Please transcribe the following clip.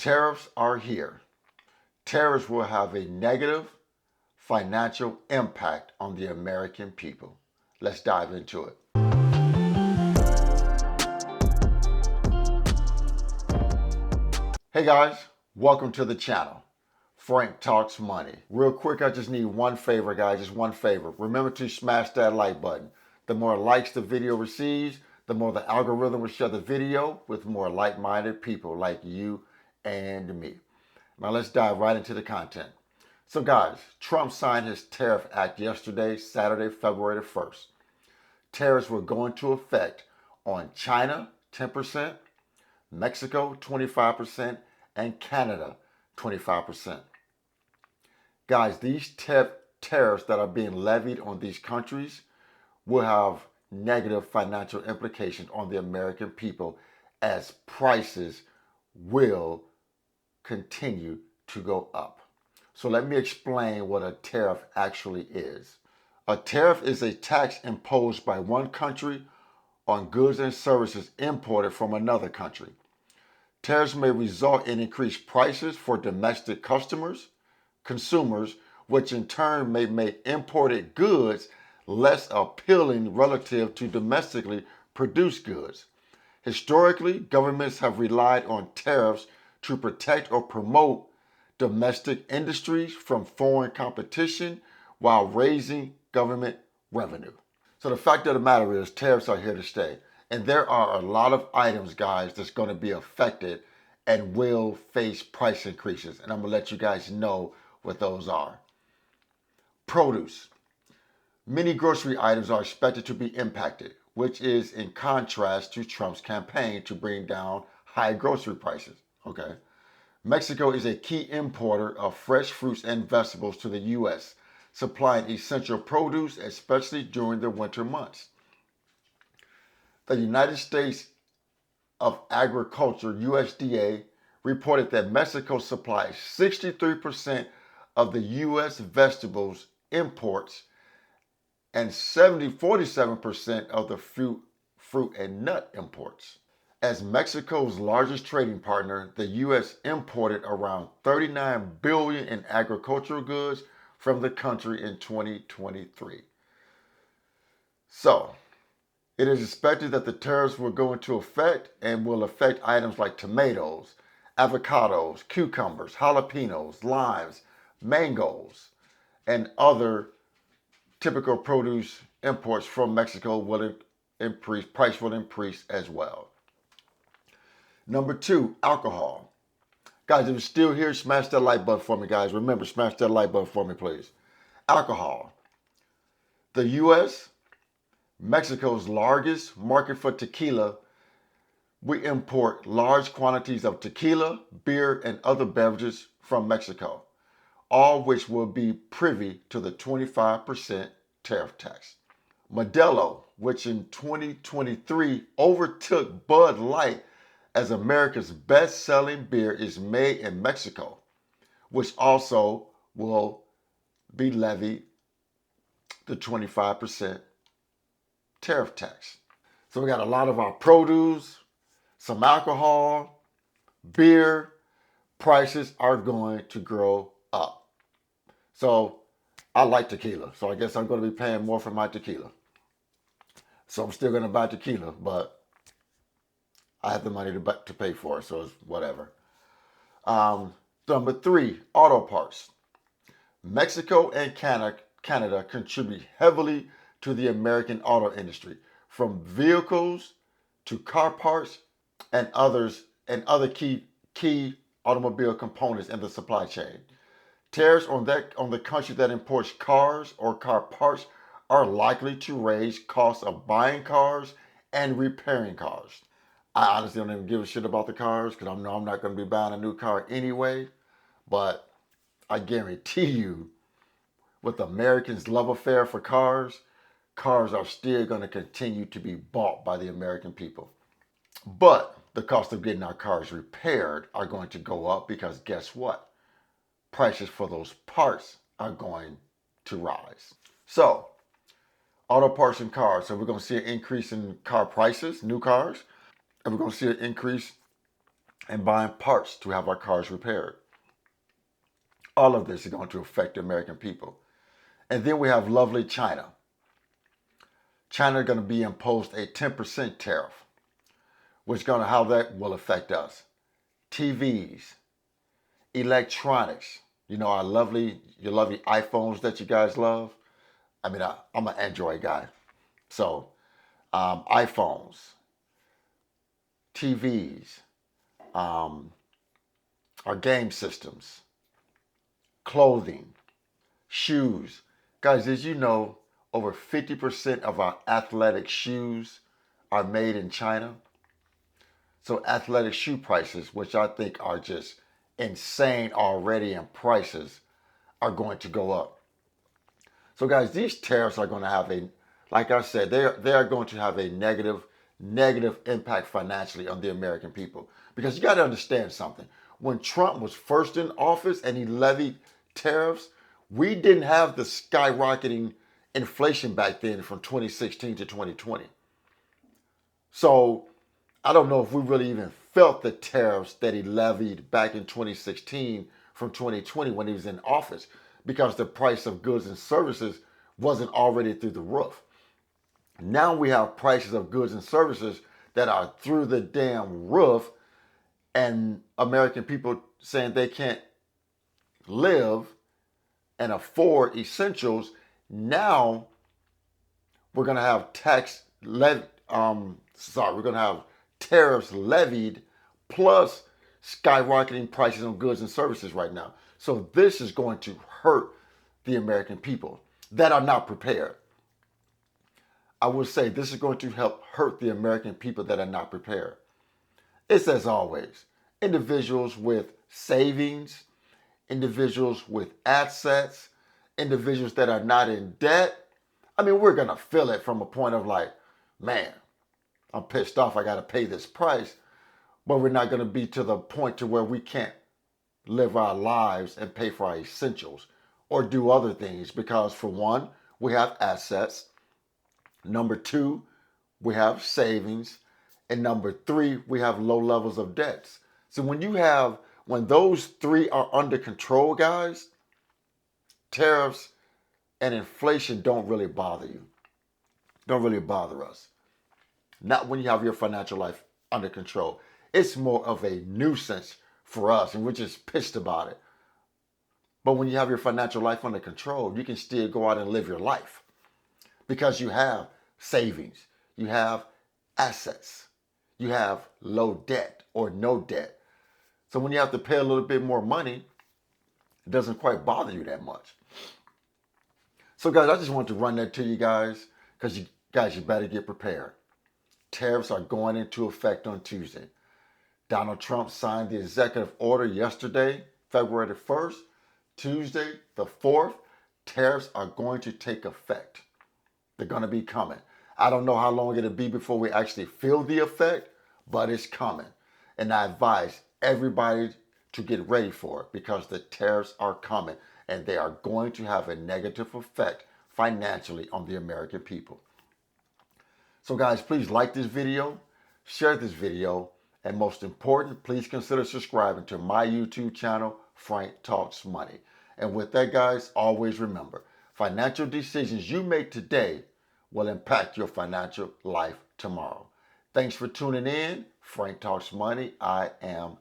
Tariffs are here. Tariffs will have a negative financial impact on the American people. Let's dive into it. Hey guys, welcome to the channel. Frank Talks Money. Real quick, I just need one favor, guys, just one favor. Remember to smash that like button. The more likes the video receives, the more the algorithm will share the video with more like-minded people like you and me. Now let's dive right into the content. So guys, Trump signed his Tariff Act yesterday, Saturday, February the 1st. Tariffs will go into effect on China, 10%, Mexico, 25%, and Canada, 25%. Guys, these tariffs that are being levied on these countries will have negative financial implications on the American people as prices will continue to go up. So let me explain what a tariff actually is. A tariff is a tax imposed by one country on goods and services imported from another country. Tariffs may result in increased prices for domestic consumers, which in turn may make imported goods less appealing relative to domestically produced goods. Historically, governments have relied on tariffs to protect or promote domestic industries from foreign competition while raising government revenue. So the fact of the matter is tariffs are here to stay. And there are a lot of items, guys, that's going to be affected and will face price increases. And I'm going to let you guys know what those are. Produce. Many grocery items are expected to be impacted, which is in contrast to Trump's campaign to bring down high grocery prices. Okay. Mexico is a key importer of fresh fruits and vegetables to the U.S., supplying essential produce, especially during the winter months. The United States of Agriculture, USDA, reported that Mexico supplies 63% of the U.S. vegetables imports and 47% of the fruit and nut imports. As Mexico's largest trading partner, the U.S. imported around $39 billion in agricultural goods from the country in 2023. So, it is expected that the tariffs will go into effect and will affect items like tomatoes, avocados, cucumbers, jalapenos, limes, mangoes, and other typical produce imports from Mexico will increase, price will increase as well. Number 2, alcohol. Guys, if you're still here, smash that like button for me, guys. Remember, smash that like button for me, please. Alcohol. The U.S., Mexico's largest market for tequila, we import large quantities of tequila, beer, and other beverages from Mexico, all which will be privy to the 25% tariff tax. Modelo, which in 2023 overtook Bud Light as America's best-selling beer, is made in Mexico, which also will be levied the 25% tariff tax. So we got a lot of our produce, some alcohol, beer, prices are going to grow up. So I like tequila, so I guess I'm going to be paying more for my tequila. So I'm still going to buy tequila, but I have the money to pay for it, so it's whatever. Number 3, auto parts. Mexico and Canada contribute heavily to the American auto industry, from vehicles to car parts and other key automobile components in the supply chain. Tariffs on the country that imports cars or car parts are likely to raise costs of buying cars and repairing cars. I honestly don't even give a shit about the cars because I know I'm not going to be buying a new car anyway. But I guarantee you, with Americans' love affair for cars are still going to continue to be bought by the American people. But the cost of getting our cars repaired are going to go up because guess what? Prices for those parts are going to rise. So, auto parts and cars. So we're going to see an increase in car prices, new cars. And we're going to see an increase and buying parts to have our cars repaired. All of this is going to affect the American people. And then we have lovely China. China is going to be imposed a 10% tariff, which is going to how that will affect us. TVs, electronics, your lovely iPhones that you guys love. I mean, I'm an Android guy. So iPhones, TVs, our game systems, clothing, shoes. Guys, as you know, over 50% of our athletic shoes are made in China. So athletic shoe prices, which I think are just insane already in prices, are going to go up. So guys, these tariffs are going to have like I said, they are going to have a negative impact financially on the American people. Because you got to understand something. When Trump was first in office and he levied tariffs, we didn't have the skyrocketing inflation back then from 2016 to 2020. So I don't know if we really even felt the tariffs that he levied back in 2016 from 2020 when he was in office, because the price of goods and services wasn't already through the roof. Now we have prices of goods and services that are through the damn roof, and American people saying they can't live and afford essentials. Now we're going to have we're going to have tariffs levied plus skyrocketing prices on goods and services right now. So this is going to hurt the American people that are not prepared. I would say this is going to help hurt the American people that are not prepared. It's as always, individuals with savings, individuals with assets, individuals that are not in debt. I mean, we're going to feel it from a point of like, man, I'm pissed off, I got to pay this price. But we're not going to be to the point to where we can't live our lives and pay for our essentials or do other things, because for one, we have assets. Number two, we have savings. And number three, we have low levels of debts. So when those three are under control, guys, tariffs and inflation don't really bother you. Don't really bother us. Not when you have your financial life under control. It's more of a nuisance for us, and we're just pissed about it. But when you have your financial life under control, you can still go out and live your life because you have savings, you have assets, you have low debt or no debt. So when you have to pay a little bit more money, it doesn't quite bother you that much. So guys, I just wanted to run that to you guys because you better get prepared. Tariffs are going into effect on Tuesday. Donald Trump signed the executive order yesterday, February the 1st. Tuesday, the 4th, tariffs are going to take effect. They're going to be coming. I don't know how long it'll be before we actually feel the effect, but it's coming. And I advise everybody to get ready for it because the tariffs are coming and they are going to have a negative effect financially on the American people. So guys, please like this video, share this video, and most important, please consider subscribing to my YouTube channel, Frank Talks Money. And with that, guys, always remember, financial decisions you make today will impact your financial life tomorrow. Thanks for tuning in. Frank Talks Money. I am